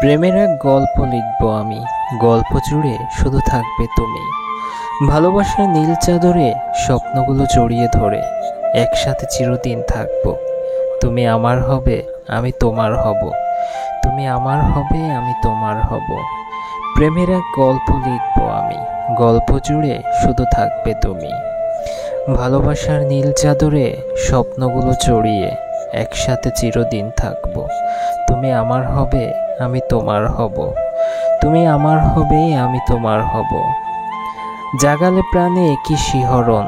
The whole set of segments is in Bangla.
প্রেমের এক গল্প লিখব আমি, গল্প জুড়ে শুধু থাকবে তুমি। ভালোবাসার নীল চাদরে স্বপ্নগুলো জড়িয়ে ধরে একসাথে চিরদিন থাকবো। তুমি আমার হবে, আমি তোমার হব। তুমি আমার হবে, আমি তোমার হব। প্রেমের এক গল্প লিখব আমি, গল্প জুড়ে শুধু থাকবে তুমি। ভালোবাসার নীল চাদরে স্বপ্নগুলো জড়িয়ে একসাথে চিরদিন থাকবো। তুমি আমার হবে, আমি তোমার হব। তুমি আমার হবে, আমি তোমার হব। জাগালে প্রাণে কি শিহরণ,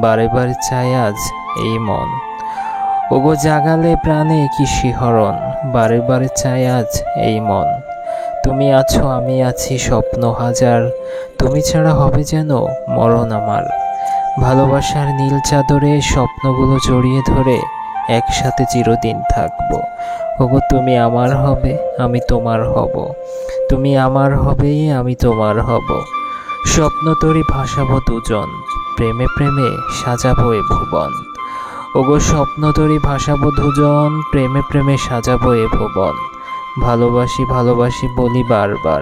বারে বারে চায় আজ এই মন। ওগো জাগালে প্রাণে কি শিহরণ, বারে বারে চায় আজ এই মন। তুমি আছো, আমি আছি, স্বপ্ন হাজার, তুমি ছাড়া হবে যেন মরণ আমার। ভালোবাসার নীল চাদরে স্বপ্নগুলো জড়িয়ে ধরে একসাথে চিরদিন থাকবো। ওগো তুমি আমার হবে, আমি তোমার হব। তুমি আমার হবে, আমি তোমার হব। স্বপ্ন তরি ভাসাবো দুজন, প্রেমে প্রেমে সাজাবো এ ভুবন। ওগো স্বপ্ন তরি ভাসাবো দুজন, প্রেমে প্রেমে সাজাবো এ ভুবন। ভালোবাসি ভালোবাসি বলি বারবার,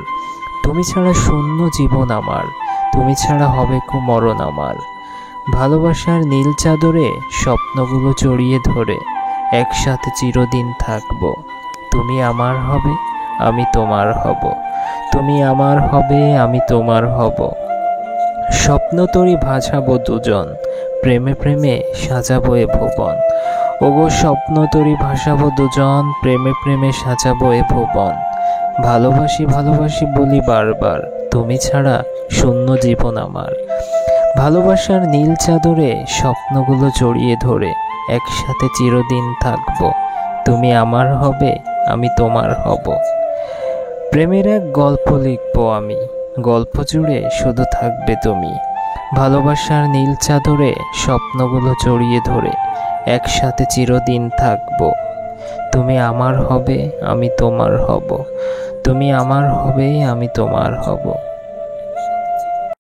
তুমি ছাড়া শূন্য জীবন আমার, তুমি ছাড়া হবে মরণ আমার। ভালোবাসার নীল চাদরে স্বপ্নগুলো জড়িয়ে ধরে একসাথে চিরদিন থাকবো। তুমি আমার হবে, আমি তোমার হব। তুমি আমার হবে, আমি তোমার হব। স্বপ্ন তরি ভাসাবো দুজন, প্রেমে প্রেমে সাজাবো এ ভুবন। ওগো স্বপ্ন তরি ভাসাবো দুজন, প্রেমে প্রেমে সাজাবো এ ভুবন। ভালোবাসি ভালোবাসি বলি বারবার, তুমি ছাড়া শূন্য জীবন আমার। ভালোবাসার নীল চাদরে স্বপ্নগুলো জড়িয়ে ধরে একসাথে চিরদিন থাকবো। তুমি আমার হবে, আমি তোমার হব। প্রেমের এক গল্প লিখব আমি, গল্প জুড়ে শুধু থাকবে তুমি। ভালোবাসার নীল চাদরে স্বপ্নগুলো জড়িয়ে ধরে একসাথে চিরদিন থাকবো। তুমি আমার হবে, আমি তোমার হব। তুমি আমার হবে, আমি তোমার হব।